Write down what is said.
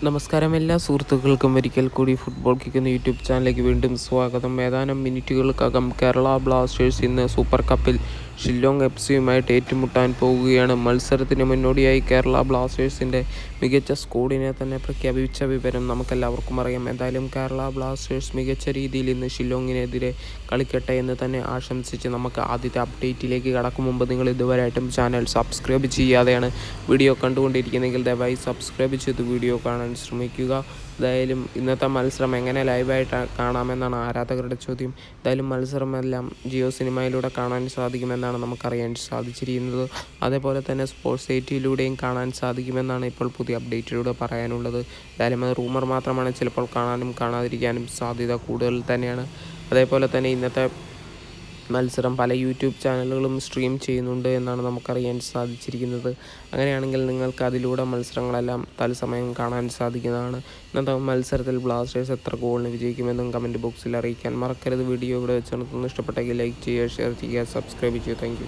നമസ്കാരം എല്ലാ സുഹൃത്തുക്കൾക്കും ഒരിക്കൽ കൂടി ഫുട്ബോൾ കിക്ക് എന്ന യൂട്യൂബ് ചാനലിലേക്ക് വീണ്ടും സ്വാഗതം. ഏതാനും മിനിറ്റുകൾക്കകം കേരള ബ്ലാസ്റ്റേഴ്സ് ഇന്ന് സൂപ്പർ കപ്പിൽ ഷില്ലോങ് എഫ്സിയുമായിട്ട് ഏറ്റുമുട്ടാൻ പോവുകയാണ്. മത്സരത്തിന് മുന്നോടിയായി കേരള ബ്ലാസ്റ്റേഴ്സിൻ്റെ മികച്ച സ്ക്വാഡിനെ തന്നെ പ്രഖ്യാപിച്ച വിവരം നമുക്കെല്ലാവർക്കും അറിയാം. എന്തായാലും കേരള ബ്ലാസ്റ്റേഴ്സ് മികച്ച രീതിയിൽ ഇന്ന് ഷില്ലോങ്ങിനെതിരെ കളിക്കട്ടെ എന്ന് തന്നെ ആശംസിച്ച് നമുക്ക് ആദ്യത്തെ അപ്ഡേറ്റിലേക്ക് കടക്കും മുമ്പ് നിങ്ങൾ ഇതുവരെയായിട്ടും ചാനൽ സബ്സ്ക്രൈബ് ചെയ്യാതെയാണ് വീഡിയോ കണ്ടുകൊണ്ടിരിക്കുന്നതെങ്കിൽ ദയവായി സബ്സ്ക്രൈബ് ചെയ്ത് വീഡിയോ കാണാൻ ശ്രമിക്കുക. എന്തായാലും ഇന്നത്തെ മത്സരം എങ്ങനെ ലൈവായിട്ട് കാണാമെന്നാണ് ആരാധകരുടെ ചോദ്യം. എന്തായാലും മത്സരമെല്ലാം ജിയോ സിനിമയിലൂടെ കാണാൻ സാധിക്കുമെന്നാണ് നമുക്കറിയാൻ സാധിച്ചിരിക്കുന്നത്. അതേപോലെ തന്നെ സ്പോർട്സ് 8 കാണാൻ സാധിക്കുമെന്നാണ് ഇപ്പോൾ പുതിയ അപ്ഡേറ്റിലൂടെ പറയാനുള്ളത്. എന്തായാലും അത് റൂമർ മാത്രമാണ്, ചിലപ്പോൾ കാണാനും കാണാതിരിക്കാനും സാധ്യത കൂടുതൽ തന്നെയാണ്. അതേപോലെ തന്നെ ഇന്നത്തെ മത്സരം പല യൂട്യൂബ് ചാനലുകളും സ്ട്രീം ചെയ്യുന്നുണ്ട് എന്നാണ് നമുക്കറിയാൻ സാധിച്ചിരിക്കുന്നത്. അങ്ങനെയാണെങ്കിൽ നിങ്ങൾക്ക് അതിലൂടെ മത്സരങ്ങളെല്ലാം തത്സമയം കാണാൻ സാധിക്കുന്നതാണ്. ഇന്നത്തെ മത്സരത്തിൽ ബ്ലാസ്റ്റേഴ്സ് എത്ര ഗോളിന് വിജയിക്കുമെന്നും കമൻറ്റ് ബോക്സിൽ അറിയിക്കാൻ മറക്കരുത്. വീഡിയോ ഇവിടെ വെച്ച് നിർത്തുന്നു. ഇഷ്ടപ്പെട്ടെങ്കിൽ ലൈക്ക് ചെയ്യുക, ഷെയർ ചെയ്യുക, സബ്സ്ക്രൈബ് ചെയ്യുക. Thank you.